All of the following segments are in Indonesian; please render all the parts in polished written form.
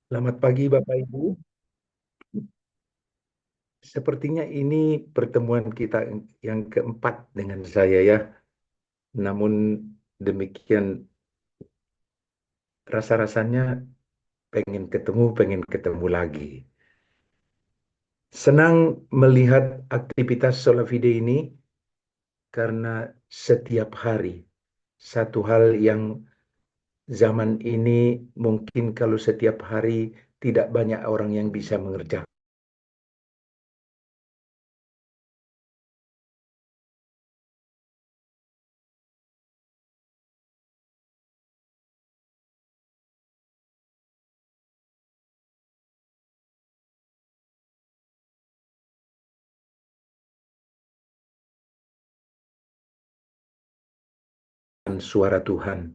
Selamat pagi Bapak Ibu. Sepertinya ini pertemuan kita yang keempat dengan saya ya. Namun demikian rasa-rasanya pengen ketemu lagi. Senang melihat aktivitas Solafide ini karena setiap hari satu hal yang zaman ini mungkin kalau setiap hari tidak banyak orang yang bisa mengerjakan. Suara Tuhan.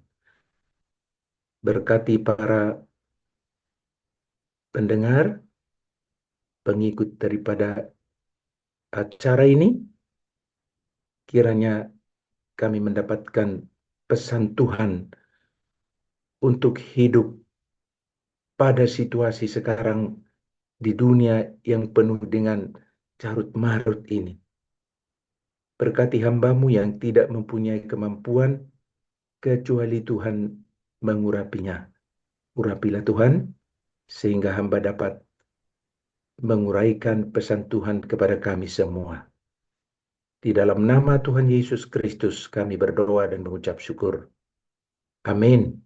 Berkati para pendengar, pengikut daripada acara ini, kiranya kami mendapatkan pesan Tuhan untuk hidup pada situasi sekarang di dunia yang penuh dengan carut marut ini. Berkati hambamu yang tidak mempunyai kemampuan kecuali Tuhan mengurapinya. Urapilah Tuhan sehingga hamba dapat menguraikan pesan Tuhan kepada kami semua. Di dalam nama Tuhan Yesus Kristus kami berdoa dan mengucap syukur. Amin.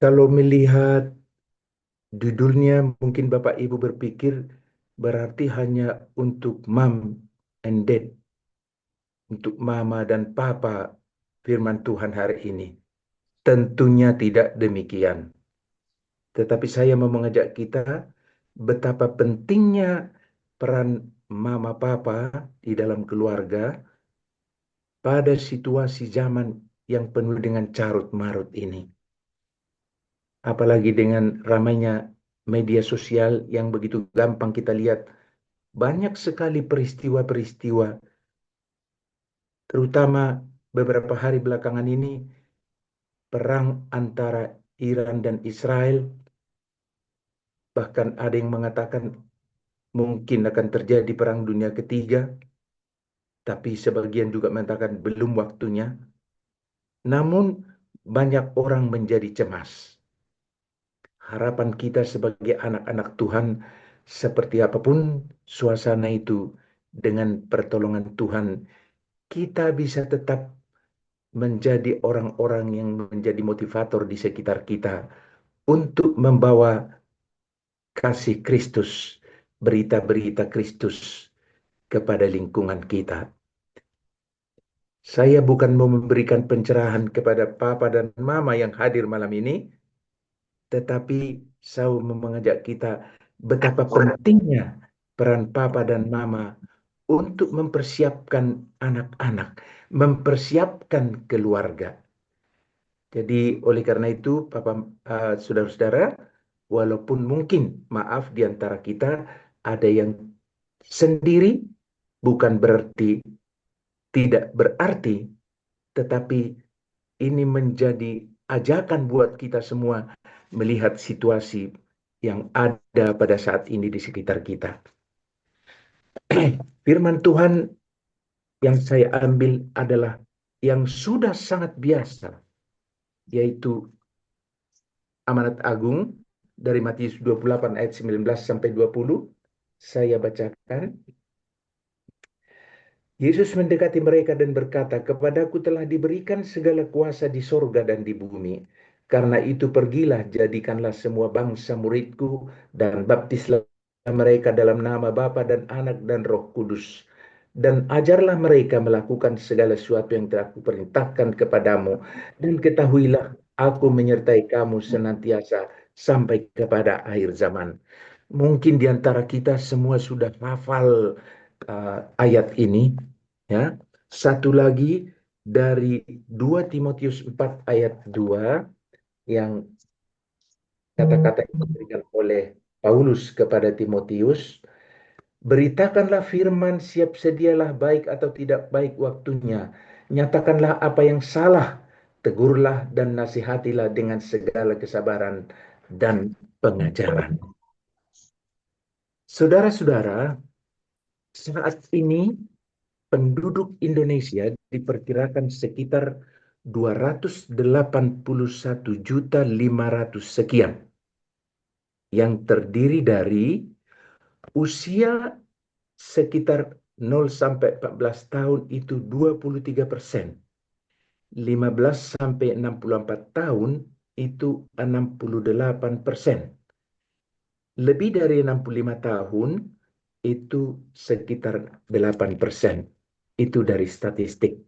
Kalau melihat judulnya mungkin Bapak Ibu berpikir berarti hanya untuk mom and dad, untuk mama dan papa firman Tuhan hari ini. Tentunya tidak demikian. Tetapi saya mau mengajak kita betapa pentingnya peran mama papa di dalam keluarga pada situasi zaman yang penuh dengan carut marut ini. Apalagi dengan ramainya media sosial yang begitu gampang kita lihat banyak sekali peristiwa-peristiwa, terutama beberapa hari belakangan ini, perang antara Iran dan Israel, bahkan ada yang mengatakan mungkin akan terjadi perang dunia ketiga, tapi sebagian juga mengatakan belum waktunya. Namun banyak orang menjadi cemas. Harapan kita sebagai anak-anak Tuhan, seperti apapun suasana itu, dengan pertolongan Tuhan, kita bisa tetap menjadi orang-orang yang menjadi motivator di sekitar kita untuk membawa kasih Kristus, berita-berita Kristus kepada lingkungan kita. Saya bukan mau memberikan pencerahan kepada papa dan mama yang hadir malam ini, tetapi saya mau mengajak kita betapa pentingnya peran papa dan mama untuk mempersiapkan anak-anak, mempersiapkan keluarga. Jadi oleh karena itu, saudara-saudara, walaupun mungkin maaf di antara kita ada yang sendiri, bukan berarti tidak berarti, tetapi ini menjadi ajakan buat kita semua melihat situasi yang ada pada saat ini di sekitar kita. Firman Tuhan yang saya ambil adalah yang sudah sangat biasa, yaitu amanat agung dari Matius 28 ayat 19 sampai 20. Saya bacakan. Yesus mendekati mereka dan berkata, "Kepadaku telah diberikan segala kuasa di sorga dan di bumi. Karena itu pergilah, jadikanlah semua bangsa muridku, dan baptislah mereka dalam nama Bapa dan Anak dan Roh Kudus. Dan ajarlah mereka melakukan segala sesuatu yang telah kuperintahkan kepadamu. Dan ketahuilah, aku menyertai kamu senantiasa sampai kepada akhir zaman." Mungkin di antara kita semua sudah hafal ayat ini, ya. Satu lagi dari 2 Timotius 4 ayat 2 yang kata-kata yang diberikan oleh Paulus kepada Timotius, "Beritakanlah firman, siap sedialah baik atau tidak baik waktunya. Nyatakanlah apa yang salah tegurlah dan nasihatilah dengan segala kesabaran dan pengajaran. Saudara-saudara, saat ini penduduk Indonesia diperkirakan sekitar 281.500.000 sekian, yang terdiri dari usia sekitar 0 sampai 14 tahun itu 23%, 15 sampai 64 tahun itu 68%, lebih dari 65 tahun itu sekitar 8%. Itu dari statistik.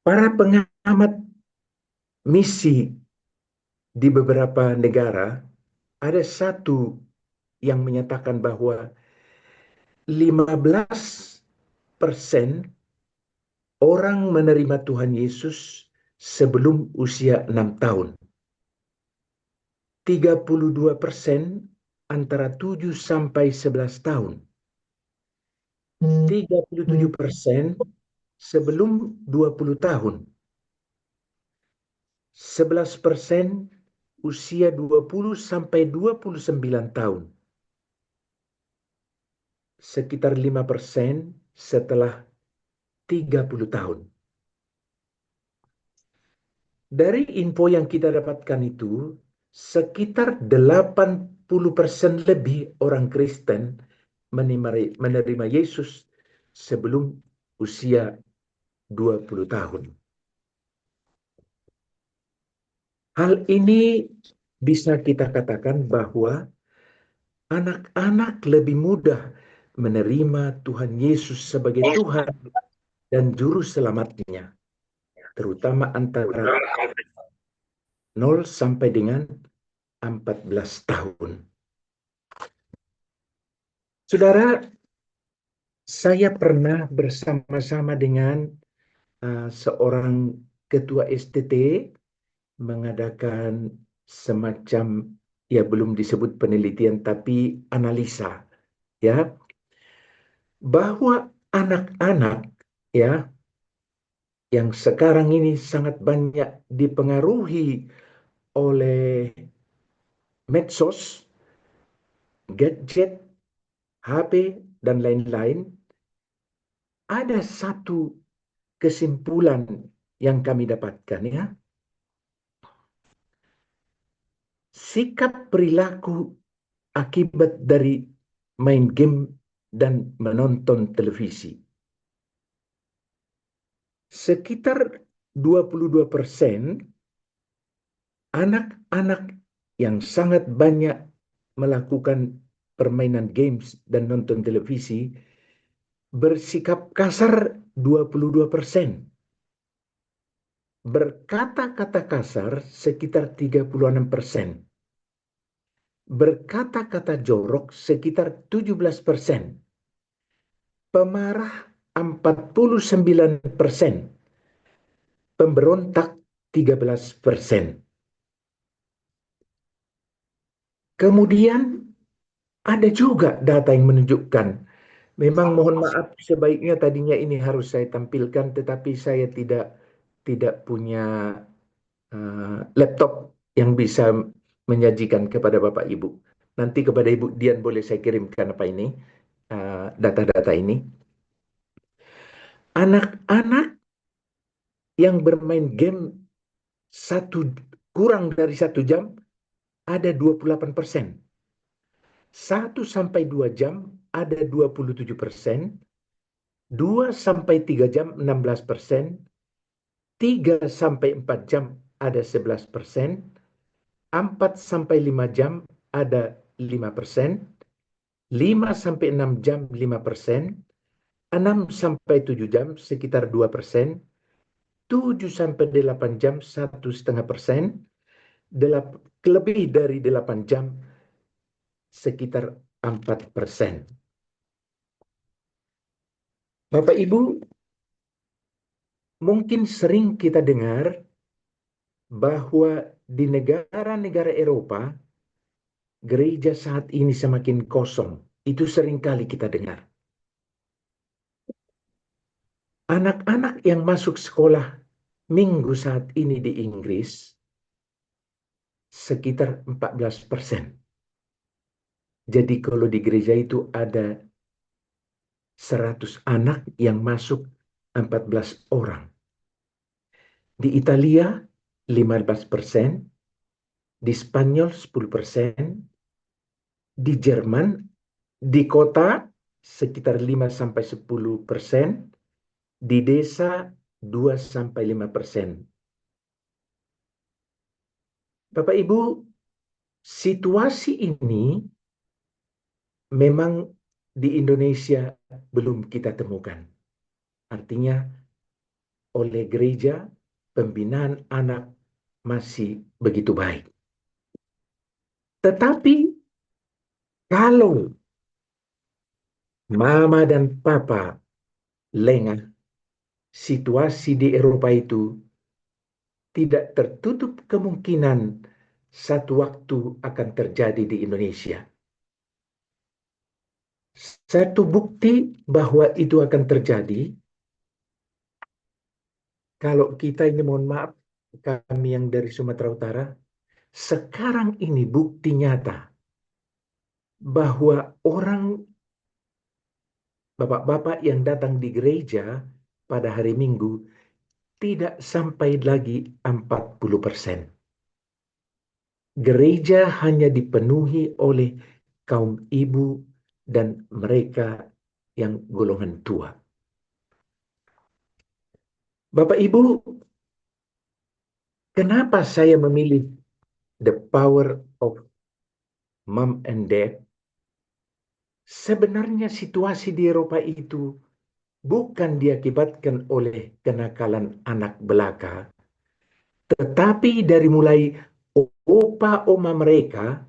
Para pengamat misi di beberapa negara, ada satu yang menyatakan bahwa 15% orang menerima Tuhan Yesus sebelum usia 6 tahun. 32% antara 7 sampai 11 tahun. 37% sebelum 20 tahun. 11% usia 20 sampai 29 tahun. Sekitar 5% setelah 30 tahun. Dari info yang kita dapatkan itu, sekitar 80% lebih orang Kristen menerima Yesus sebelum usia 20 tahun. Hal ini bisa kita katakan bahwa anak-anak lebih mudah menerima Tuhan Yesus sebagai Tuhan dan Juru Selamatnya, terutama antara 0 sampai dengan 14 tahun. Saudara, saya pernah bersama-sama dengan seorang ketua STT mengadakan semacam, ya belum disebut penelitian tapi analisa, ya, bahwa anak-anak ya yang sekarang ini sangat banyak dipengaruhi oleh medsos, gadget, HP, dan lain-lain, ada satu kesimpulan yang kami dapatkan, ya. Sikap perilaku akibat dari main game dan menonton televisi. Sekitar 22% anak-anak yang sangat banyak melakukan permainan games dan nonton televisi bersikap kasar 22%. Berkata-kata kasar sekitar 36%. Berkata-kata jorok sekitar 17%. Pemarah 49%. Pemberontak 13%. Kemudian ada juga data yang menunjukkan, memang mohon maaf sebaiknya tadinya ini harus saya tampilkan, tetapi saya tidak punya laptop yang bisa menyajikan kepada Bapak Ibu. Nanti kepada Ibu Dian boleh saya kirimkan apa ini, data-data ini. Anak-anak yang bermain game kurang dari 1 jam ada 28%. 1 sampai 2 jam ada 27%. 2 sampai 3 jam 16%. 3 sampai 4 jam ada 11%. 4 sampai 5 jam ada 5%. 5 sampai 6 jam 5%. 6 sampai 7 jam sekitar 2%. 7 sampai 8 jam 1,5%. Lebih dari 8 jam sekitar 4%. Bapak Ibu, mungkin sering kita dengar bahwa di negara-negara Eropa, gereja saat ini semakin kosong. Itu sering kali kita dengar. Anak-anak yang masuk sekolah minggu saat ini di Inggris sekitar 14%. Jadi kalau di gereja itu ada 100 anak yang masuk 14 orang. Di Italia 15%, di Spanyol 10%, di Jerman di kota sekitar 5-10%, di desa 2-5%. Bapak Ibu, situasi ini memang di Indonesia belum kita temukan. Artinya oleh gereja pembinaan anak masih begitu baik. Tetapi kalau mama dan papa lengah, situasi di Eropa itu tidak tertutup kemungkinan satu waktu akan terjadi di Indonesia. Satu bukti bahwa itu akan terjadi, kalau kita ini mohon maaf, kami yang dari Sumatera Utara, sekarang ini bukti nyata bahwa orang bapak-bapak yang datang di gereja pada hari Minggu tidak sampai lagi 40%. Gereja hanya dipenuhi oleh kaum ibu dan mereka yang golongan tua. Bapak Ibu, kenapa saya memilih The Power of Mom and Dad? Sebenarnya situasi di Eropa itu bukan diakibatkan oleh kenakalan anak belaka, tetapi dari mulai opa oma mereka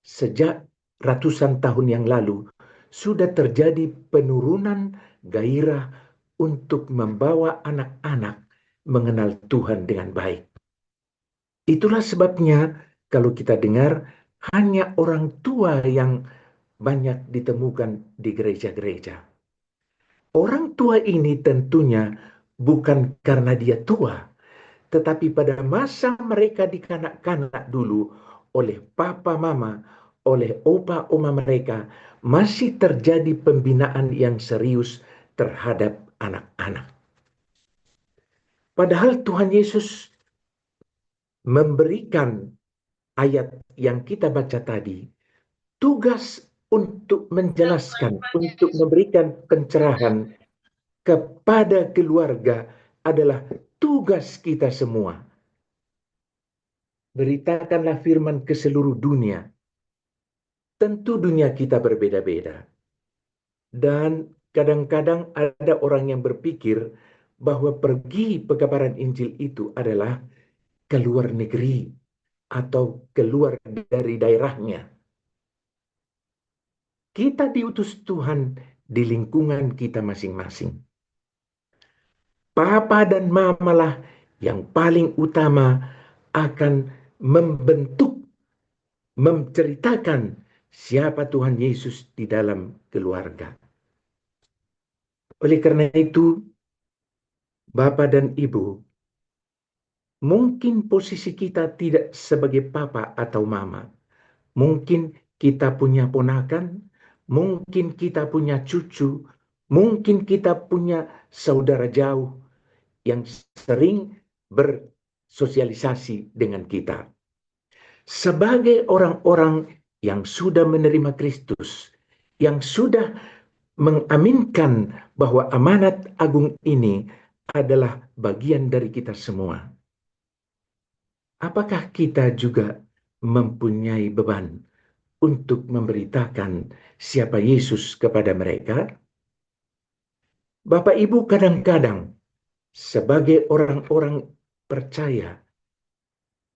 sejak ratusan tahun yang lalu sudah terjadi penurunan gairah untuk membawa anak-anak mengenal Tuhan dengan baik. Itulah sebabnya kalau kita dengar hanya orang tua yang banyak ditemukan di gereja-gereja. Orang tua ini tentunya bukan karena dia tua, tetapi pada masa mereka di kanak-kanak dulu oleh papa mama, oleh opa oma mereka, masih terjadi pembinaan yang serius terhadap anak-anak. Padahal Tuhan Yesus memberikan ayat yang kita baca tadi, tugas untuk menjelaskan, untuk memberikan pencerahan kepada keluarga adalah tugas kita semua. Beritakanlah firman ke seluruh dunia. Tentu dunia kita berbeda-beda. Dan kadang-kadang ada orang yang berpikir bahwa pergi pekabaran Injil itu adalah keluar negeri atau keluar dari daerahnya. Kita diutus Tuhan di lingkungan kita masing-masing. Papa dan mamalah yang paling utama akan membentuk, menceritakan siapa Tuhan Yesus di dalam keluarga. Oleh karena itu, Bapak dan Ibu, mungkin posisi kita tidak sebagai papa atau mama. Mungkin kita punya ponakan, mungkin kita punya cucu, mungkin kita punya saudara jauh yang sering bersosialisasi dengan kita. Sebagai orang-orang yang sudah menerima Kristus, yang sudah mengaminkan bahwa amanat agung ini adalah bagian dari kita semua. Apakah kita juga mempunyai beban untuk memberitakan siapa Yesus kepada mereka? Bapak Ibu, kadang-kadang sebagai orang-orang percaya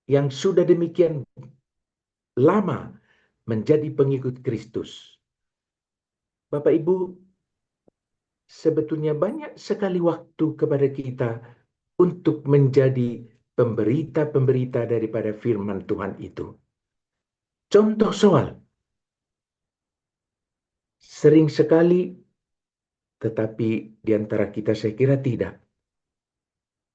yang sudah demikian lama menjadi pengikut Kristus, Bapak Ibu, sebetulnya banyak sekali waktu kepada kita untuk menjadi pemberita-pemberita daripada firman Tuhan itu. Contoh soal, sering sekali tetapi di antara kita saya kira tidak.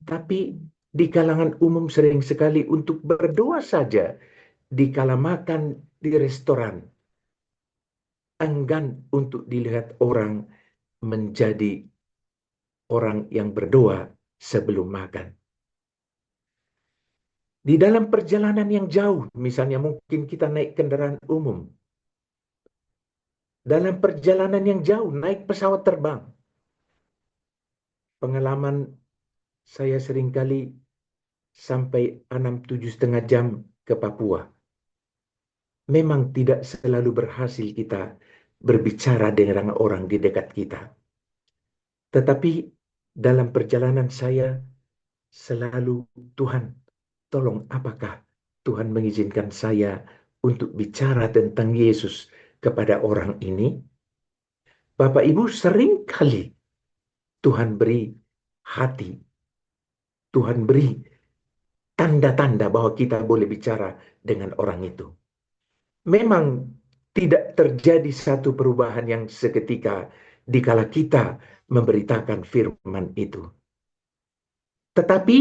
Tapi di kalangan umum sering sekali untuk berdoa saja di kala makan di restoran, enggan untuk dilihat orang menjadi orang yang berdoa sebelum makan. Di dalam perjalanan yang jauh, misalnya mungkin kita naik kendaraan umum, dalam perjalanan yang jauh, naik pesawat terbang, pengalaman saya seringkali sampai 6-7,5 jam ke Papua. Memang tidak selalu berhasil kita berbicara dengan orang di dekat kita. Tetapi dalam perjalanan saya selalu, Tuhan, tolong apakah Tuhan mengizinkan saya untuk bicara tentang Yesus kepada orang ini? Bapak Ibu, sering kali Tuhan beri hati, Tuhan beri tanda-tanda bahwa kita boleh bicara dengan orang itu. Memang tidak terjadi satu perubahan yang seketika dikala kita memberitakan firman itu. Tetapi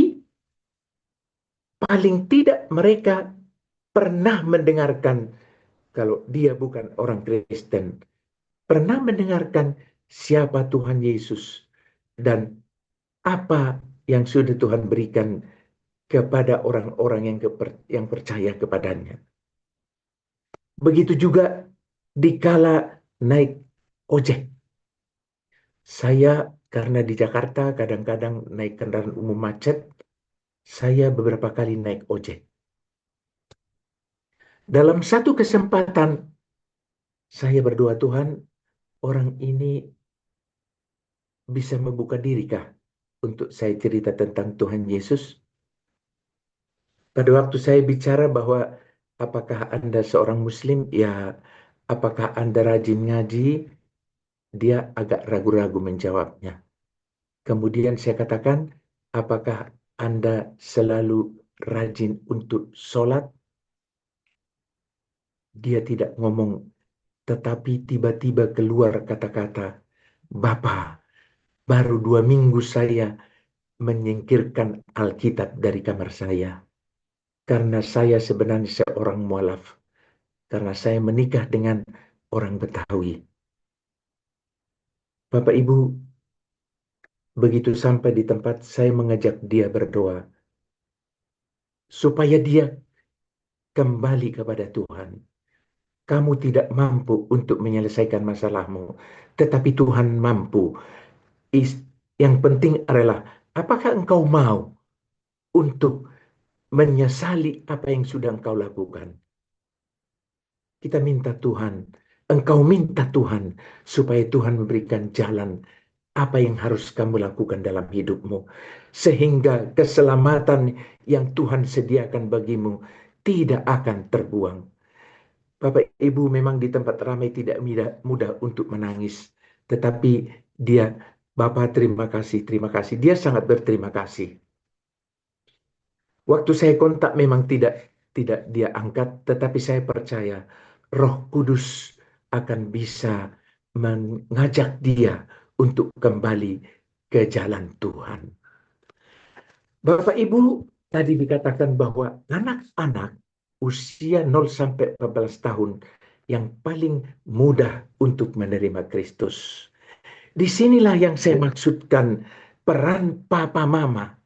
paling tidak mereka pernah mendengarkan, kalau dia bukan orang Kristen, pernah mendengarkan siapa Tuhan Yesus dan apa yang sudah Tuhan berikan kepada orang-orang yang percaya kepadanya. Begitu juga dikala naik ojek. Saya karena di Jakarta kadang-kadang naik kendaraan umum macet, saya beberapa kali naik ojek. Dalam satu kesempatan saya berdoa, Tuhan, orang ini bisa membuka dirikah untuk saya cerita tentang Tuhan Yesus? Pada waktu saya bicara bahwa apakah Anda seorang Muslim, ya apakah Anda rajin ngaji, dia agak ragu-ragu menjawabnya. Kemudian saya katakan, apakah Anda selalu rajin untuk sholat? Dia tidak ngomong, tetapi tiba-tiba keluar kata-kata, Bapak, baru 2 minggu saya menyingkirkan Alkitab dari kamar saya. Karena saya sebenarnya seorang mualaf. Karena saya menikah dengan orang Betawi. Bapak Ibu, begitu sampai di tempat, saya mengajak dia berdoa. Supaya dia kembali kepada Tuhan. Kamu tidak mampu untuk menyelesaikan masalahmu. Tetapi Tuhan mampu. Yang penting adalah, apakah engkau mau untuk menyesali apa yang sudah engkau lakukan? Kita minta Tuhan, engkau minta Tuhan, supaya Tuhan memberikan jalan apa yang harus kamu lakukan dalam hidupmu. Sehingga keselamatan yang Tuhan sediakan bagimu tidak akan terbuang. Bapak Ibu, memang di tempat ramai tidak mudah untuk menangis. Tetapi dia, Bapak terima kasih, terima kasih. Dia sangat berterima kasih. Waktu saya kontak memang tidak dia angkat, tetapi saya percaya Roh Kudus akan bisa mengajak dia untuk kembali ke jalan Tuhan. Bapak Ibu, tadi dikatakan bahwa anak-anak usia 0 sampai 14 tahun yang paling mudah untuk menerima Kristus. Disinilah yang saya maksudkan peran papa mama.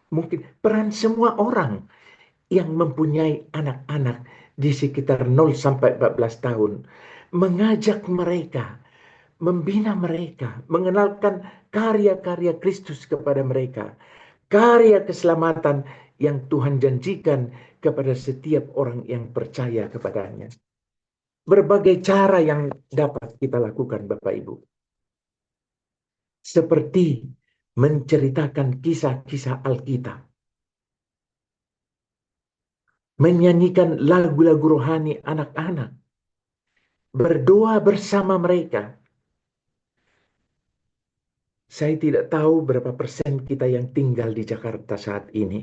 Mungkin peran semua orang yang mempunyai anak-anak di sekitar 0 sampai 14 tahun. Mengajak mereka, membina mereka, mengenalkan karya-karya Kristus kepada mereka. Karya keselamatan yang Tuhan janjikan kepada setiap orang yang percaya kepadanya. Berbagai cara yang dapat kita lakukan, Bapak Ibu. Seperti menceritakan kisah-kisah Alkitab. Menyanyikan lagu-lagu rohani anak-anak. Berdoa bersama mereka. Saya tidak tahu berapa persen kita yang tinggal di Jakarta saat ini.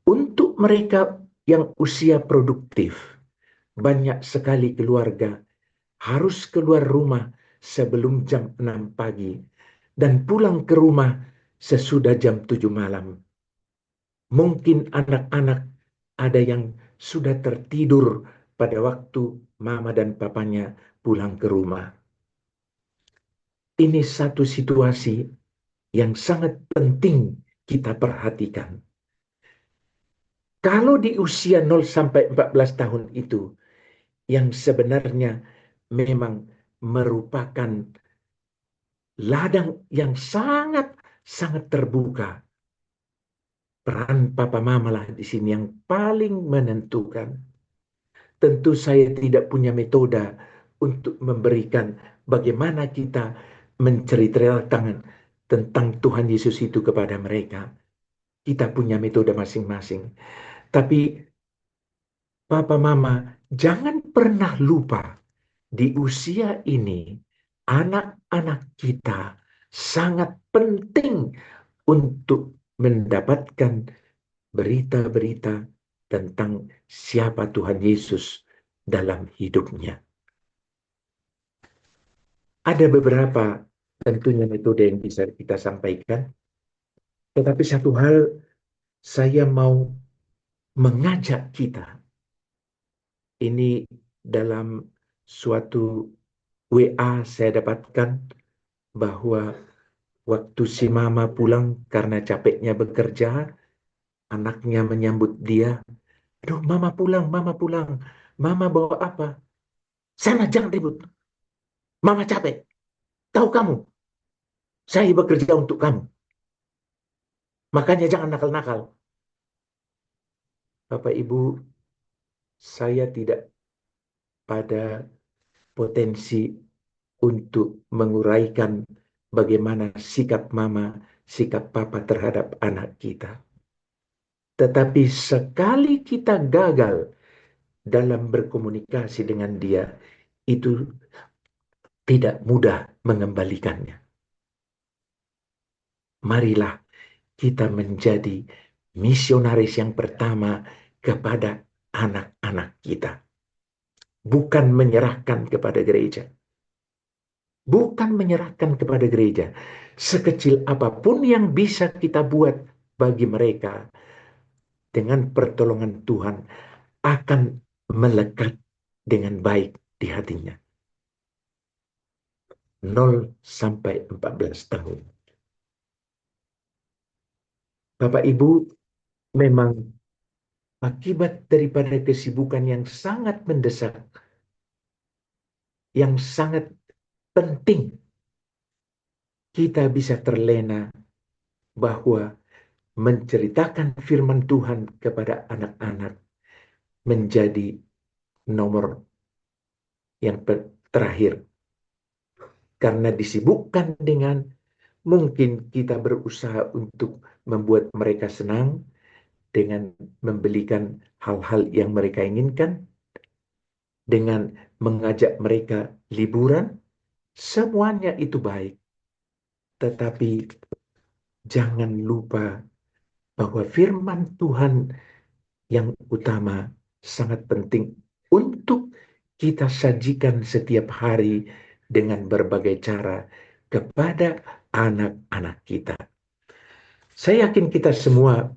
Untuk mereka yang usia produktif, banyak sekali keluarga harus keluar rumah sebelum jam 6 pagi dan pulang ke rumah sesudah jam 7 malam. Mungkin anak-anak ada yang sudah tertidur pada waktu mama dan papanya pulang ke rumah. Ini satu situasi yang sangat penting kita perhatikan. Kalau di usia 0 sampai 14 tahun itu, yang sebenarnya memang merupakan ladang yang sangat terbuka. Peran papa mama lah di sini yang paling menentukan. Tentu saya tidak punya metode untuk memberikan bagaimana kita menceritakan tentang Tuhan Yesus itu kepada mereka. Kita punya metode masing-masing. Tapi papa mama jangan pernah lupa di usia ini anak-anak kita sangat penting untuk mendapatkan berita-berita tentang siapa Tuhan Yesus dalam hidupnya. Ada beberapa tentunya metode yang bisa kita sampaikan, tetapi satu hal saya mau mengajak kita. Ini dalam suatu WA saya dapatkan bahwa waktu si mama pulang karena capeknya bekerja, anaknya menyambut dia. Aduh, mama pulang, mama pulang. Mama bawa apa? Sana, jangan ribut. Mama capek. Tahu kamu, saya bekerja untuk kamu. Makanya jangan nakal-nakal. Bapak Ibu, saya tidak pada potensi untuk menguraikan bagaimana sikap mama, sikap papa terhadap anak kita. Tetapi sekali kita gagal dalam berkomunikasi dengan dia, itu tidak mudah mengembalikannya. Marilah kita menjadi misionaris yang pertama kepada anak-anak kita. Bukan menyerahkan kepada gereja. Bukan menyerahkan kepada gereja. Sekecil apapun yang bisa kita buat bagi mereka, dengan pertolongan Tuhan akan melekat dengan baik di hatinya. 0 sampai 14 tahun. Bapak Ibu, memang akibat daripada kesibukan yang sangat mendesak, yang sangat penting, kita bisa terlena bahwa menceritakan firman Tuhan kepada anak-anak menjadi nomor yang terakhir. Karena disibukkan dengan mungkin kita berusaha untuk membuat mereka senang dengan membelikan hal-hal yang mereka inginkan, dengan mengajak mereka liburan, semuanya itu baik. Tetapi jangan lupa bahwa firman Tuhan yang utama sangat penting untuk kita sajikan setiap hari dengan berbagai cara kepada anak-anak kita. Saya yakin kita semua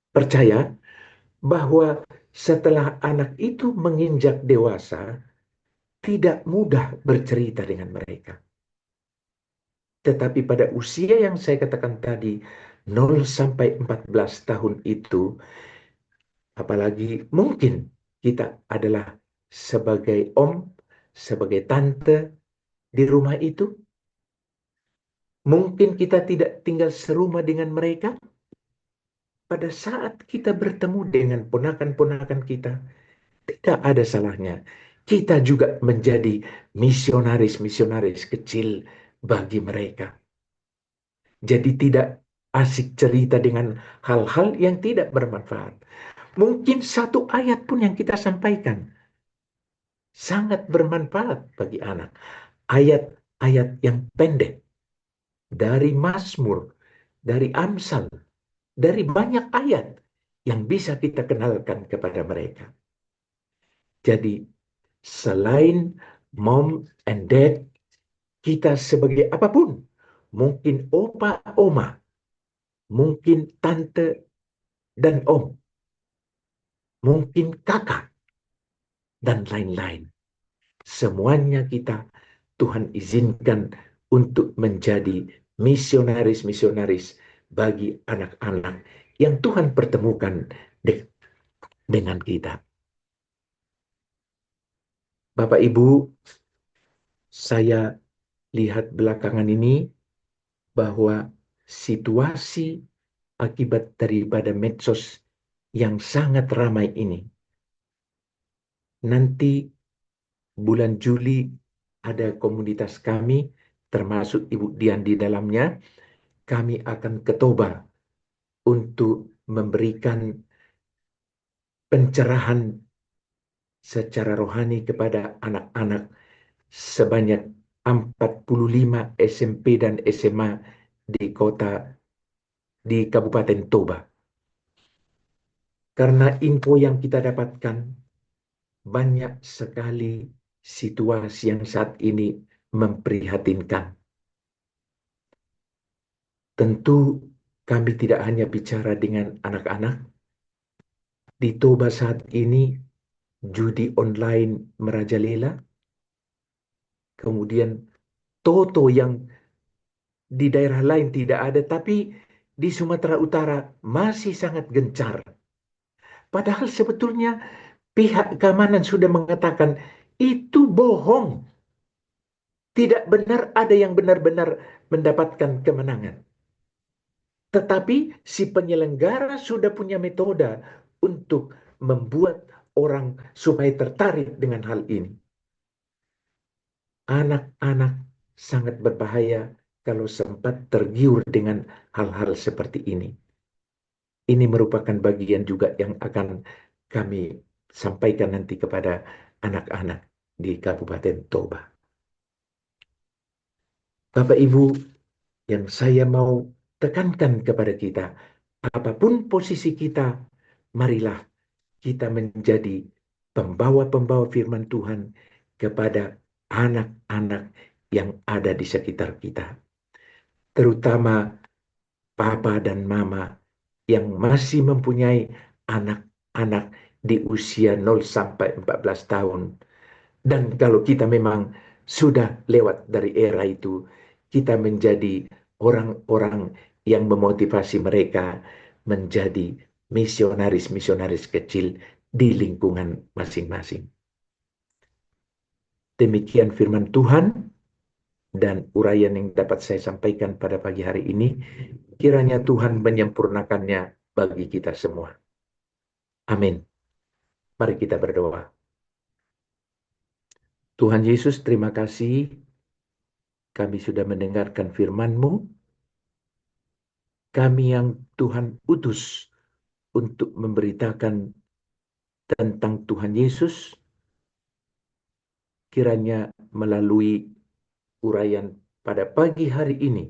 percaya bahwa setelah anak itu menginjak dewasa, tidak mudah bercerita dengan mereka. Tetapi pada usia yang saya katakan tadi, 0 sampai 14 tahun itu, apalagi mungkin kita adalah sebagai om, sebagai tante di rumah itu, mungkin kita tidak tinggal serumah dengan mereka. Pada saat kita bertemu dengan ponakan-ponakan kita, tidak ada salahnya kita juga menjadi misionaris-misionaris kecil bagi mereka. Jadi tidak asik cerita dengan hal-hal yang tidak bermanfaat. Mungkin satu ayat pun yang kita sampaikan sangat bermanfaat bagi anak. Ayat-ayat yang pendek dari Mazmur, dari Amsal, dari banyak ayat yang bisa kita kenalkan kepada mereka. Jadi selain mom and dad kita sebagai apapun, mungkin opa, oma, mungkin tante dan om, mungkin kakak, dan lain-lain. Semuanya kita Tuhan izinkan untuk menjadi misionaris-misionaris bagi anak-anak yang Tuhan pertemukan dengan kita. Bapak Ibu, saya lihat belakangan ini bahwa situasi akibat daripada medsos yang sangat ramai ini, nanti bulan Juli ada komunitas kami, termasuk Ibu Dian di dalamnya, kami akan ke Toba untuk memberikan pencerahan secara rohani kepada anak-anak sebanyak 45 SMP dan SMA di Kabupaten Toba. Karena info yang kita dapatkan, banyak sekali situasi yang saat ini memprihatinkan. Tentu kami tidak hanya bicara dengan anak-anak. Di Toba saat ini judi online merajalela, kemudian Toto yang di daerah lain tidak ada, tapi di Sumatera Utara masih sangat gencar. Padahal sebetulnya pihak keamanan sudah mengatakan itu bohong. Tidak benar ada yang benar-benar mendapatkan kemenangan. Tetapi si penyelenggara sudah punya metode untuk membuat orang supaya tertarik dengan hal ini. Anak-anak sangat berbahaya kalau sempat tergiur dengan hal-hal seperti ini. Ini merupakan bagian juga yang akan kami sampaikan nanti kepada anak-anak di Kabupaten Toba. Bapak Ibu, yang saya mau tekankan kepada kita, apapun posisi kita, marilah kita menjadi pembawa-pembawa firman Tuhan kepada anak-anak yang ada di sekitar kita. Terutama papa dan mama yang masih mempunyai anak-anak di usia 0 sampai 14 tahun. Dan kalau kita memang sudah lewat dari era itu, kita menjadi orang-orang yang memotivasi mereka menjadi misionaris-misionaris kecil di lingkungan masing-masing. Demikian firman Tuhan dan uraian yang dapat saya sampaikan pada pagi hari ini. Kiranya Tuhan menyempurnakannya bagi kita semua. Amin. Mari kita berdoa. Tuhan Yesus, terima kasih kami sudah mendengarkan firman-Mu. Kami yang Tuhan utus untuk memberitakan tentang Tuhan Yesus, kiranya melalui uraian pada pagi hari ini,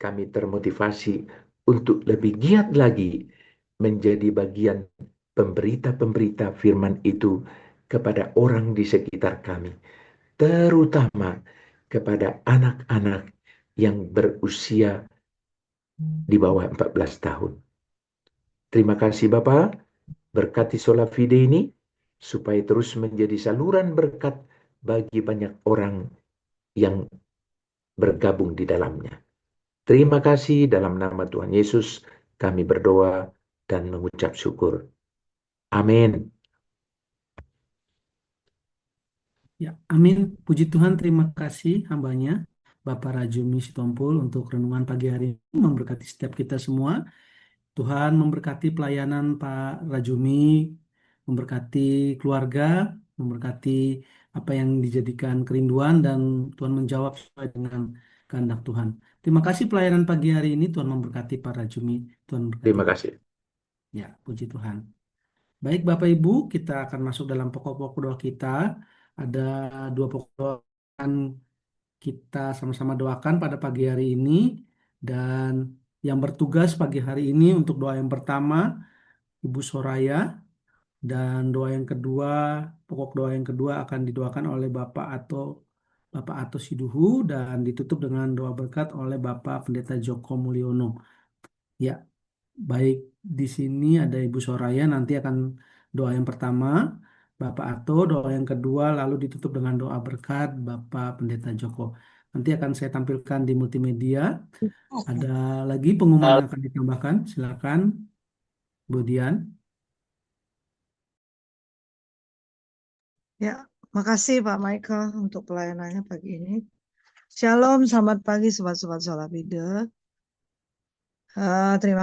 kami termotivasi untuk lebih giat lagi menjadi bagian pemberita-pemberita firman itu kepada orang di sekitar kami, terutama kepada anak-anak yang berusia di bawah 14 tahun. Terima kasih Bapak, berkati Sola Fide ini, supaya terus menjadi saluran berkat bagi banyak orang yang bergabung di dalamnya. Terima kasih dalam nama Tuhan Yesus, kami berdoa dan mengucap syukur. Amin. Ya, amin. Puji Tuhan, terima kasih hambanya, Bapak Rajumi Sitompul, untuk renungan pagi hari ini, memberkati setiap kita semua. Tuhan memberkati pelayanan Pak Rajumi, memberkati keluarga, memberkati apa yang dijadikan kerinduan, dan Tuhan menjawab sesuai dengan kehendak Tuhan. Terima kasih pelayanan pagi hari ini, Tuhan memberkati Pak Rajumi, Tuhan memberkati. Terima kasih. Ya, puji Tuhan. Baik Bapak Ibu, kita akan masuk dalam pokok-pokok doa kita. Ada dua pokok doa yang kita sama-sama doakan pada pagi hari ini. Dan yang bertugas pagi hari ini untuk doa yang pertama, Ibu Soraya. Dan doa yang kedua, pokok doa yang kedua akan didoakan oleh Bapak atau Bapak Ato Siduhu dan ditutup dengan doa berkat oleh Bapak Pendeta Joko Mulyono. Ya, baik di sini ada Ibu Soraya nanti akan doa yang pertama, Bapak Ato doa yang kedua, lalu ditutup dengan doa berkat Bapak Pendeta Joko. Nanti akan saya tampilkan di multimedia. Ada lagi pengumuman yang akan ditambahkan? Silakan, Bu Dian. Ya, makasih Pak Michael untuk pelayanannya pagi ini. Shalom, selamat pagi sobat-sobat Solabide. Terima